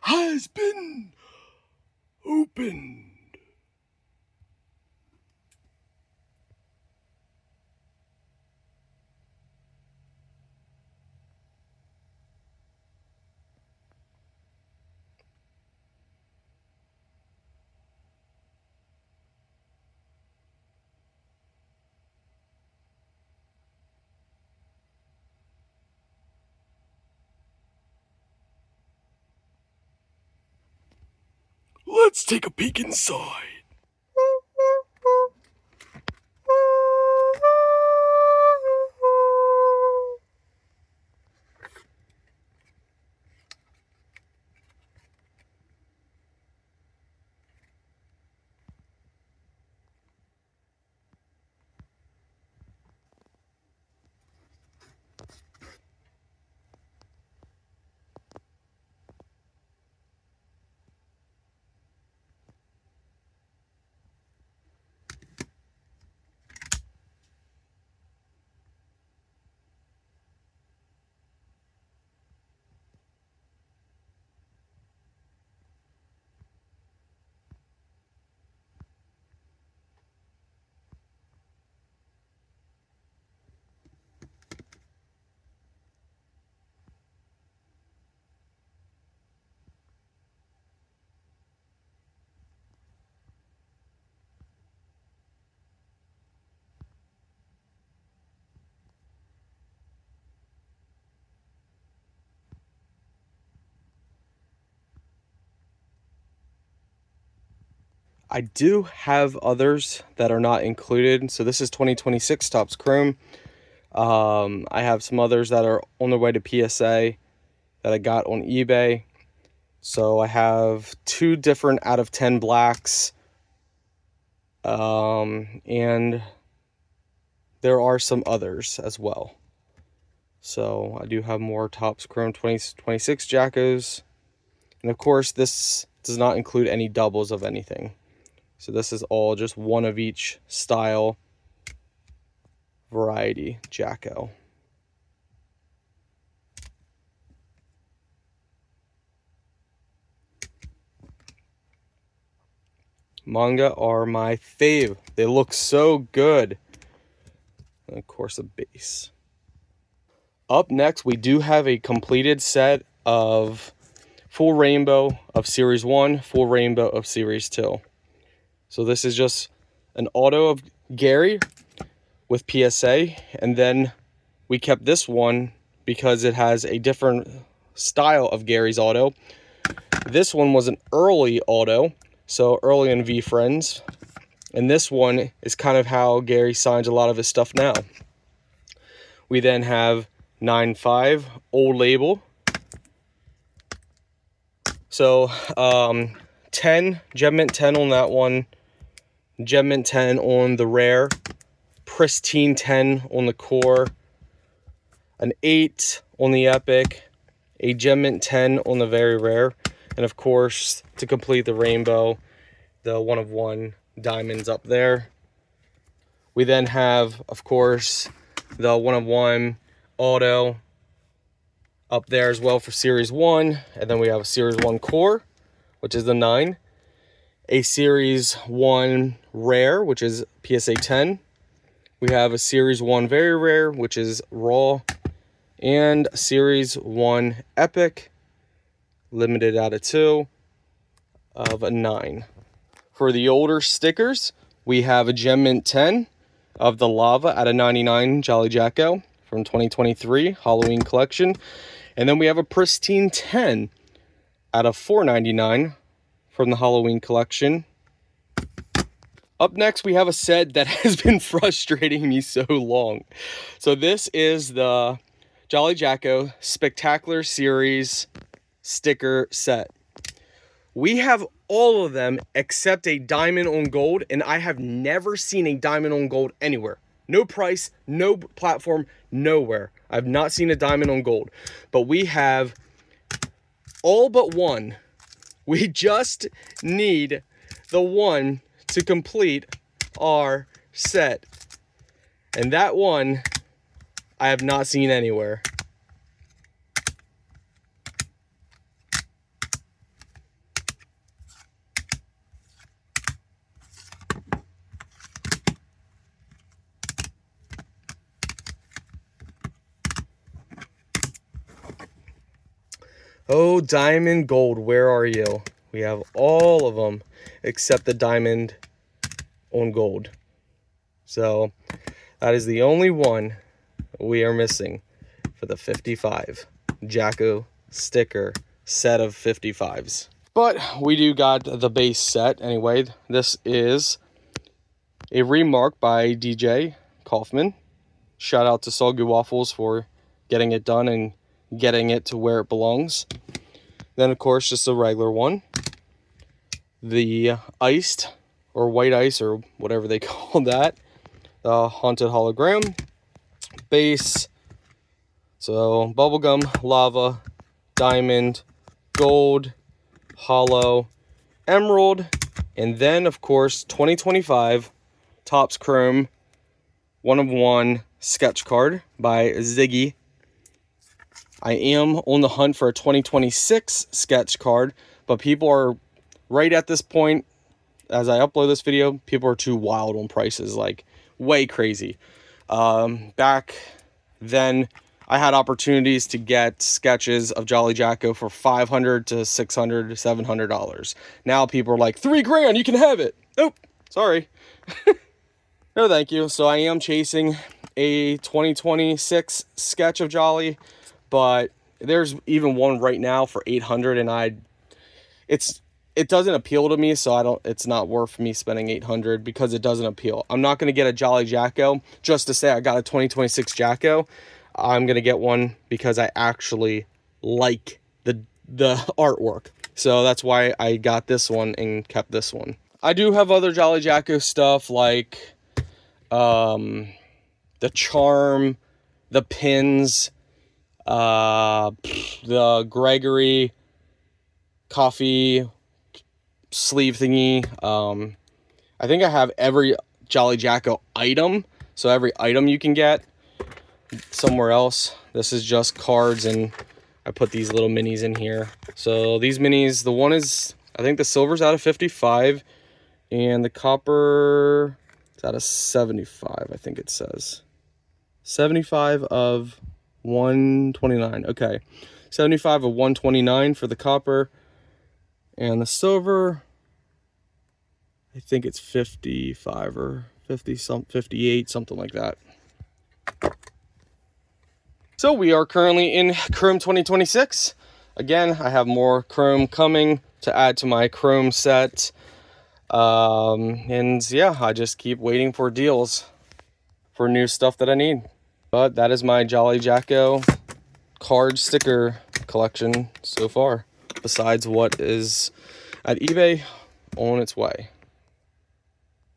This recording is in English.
has been opened. Let's take a peek inside. I do have others that are not included. So this is 2026 Topps Chrome. I have some others that are on their way to PSA that I got on eBay. So I have 2 different out of 10 blacks. And there are some others as well. So I do have more Topps Chrome 2026 Jack-Os. And of course, this does not include any doubles of anything. So this is all just one of each style variety Jack-O. Manga are my fave. They look so good. And of course, a base. Up next, we do have a completed set of full rainbow of Series 1, full rainbow of Series 2. So this is just an auto of Gary with PSA, and then we kept this one because it has a different style of Gary's auto. This one was an early auto, so early in VeeFriends, and this one is kind of how Gary signs a lot of his stuff now. We then have 9.5 old label. So 10 Gem Mint 10 on that one, Gem Mint 10 on the rare, pristine 10 on the core, an 8 on the epic, a Gem Mint 10 on the very rare, and of course, to complete the rainbow, the 1 of 1 diamonds up there. We then have, of course, the 1 of 1 auto up there as well for Series 1, and then we have a Series 1 core, which is the 9, a Series 1 rare, which is PSA 10. We have a Series 1 very rare, which is raw, and Series 1 epic, limited out of 2, of a 9. For the older stickers, we have a Gem Mint 10 of the lava out of 99 Jolly Jack-O from 2023 Halloween collection. And then we have a pristine 10 out of 499 from the Halloween collection. Up next, we have a set that has been frustrating me so long. So this is the Jolly Jack-O Spectacular Series sticker set. We have all of them except a diamond on gold, and I have never seen a diamond on gold anywhere. No price, no platform, nowhere. I've not seen a diamond on gold. But we have all but one. We just need the one to complete our set. And that one, I have not seen anywhere. Oh, diamond gold, where are you? We have all of them except the diamond on gold. So that is the only one we are missing for the 55 Jack-O sticker set of 55s. But we do got the base set anyway. This is a remark by DJ Kaufman. Shout out to Soggy Waffles for getting it done and getting it to where it belongs. Then, of course, just a regular one. The iced, or white ice, or whatever they call that. The haunted hologram. Base. So, bubblegum, lava, diamond, gold, hollow, emerald, and then, of course, 2025 Topps Chrome 1 of 1 sketch card by Ziggy. I am on the hunt for a 2026 sketch card, but people are right at this point, as I upload this video, people are too wild on prices, like way crazy. Back then, I had opportunities to get sketches of Jolly Jack-O for $500 to $600 to $700. Now people are like, $3,000, you can have it. Nope, sorry. No, thank you. So I am chasing a 2026 sketch of Jolly, but there's even one right now for $800, and it doesn't appeal to me, so it's not worth me spending $800 because it doesn't appeal. I'm not going to get a Jolly Jack-O just to say I got a 2026 Jack-O. I'm going to get one because I actually like the artwork. So that's why I got this one and kept this one. I do have other Jolly Jack-O stuff like the charm, the pins, the Gregory coffee sleeve thingy. I think I have every Jolly Jack-O item, so every item you can get somewhere else. This is just cards, and I put these little minis in here. So these minis, the one is, I think the silver's out of 55, and the copper is out of 75, I think it says. 75 of 129. Okay, 75 of 129 for the copper, and the silver, I think it's 55 or 58, something like that. So we are currently in Chrome 2026. Again, I have more Chrome coming to add to my Chrome set. And yeah, I just keep waiting for deals for new stuff that I need. But that is my Jolly Jack-O card sticker collection so far, besides what is at eBay on its way.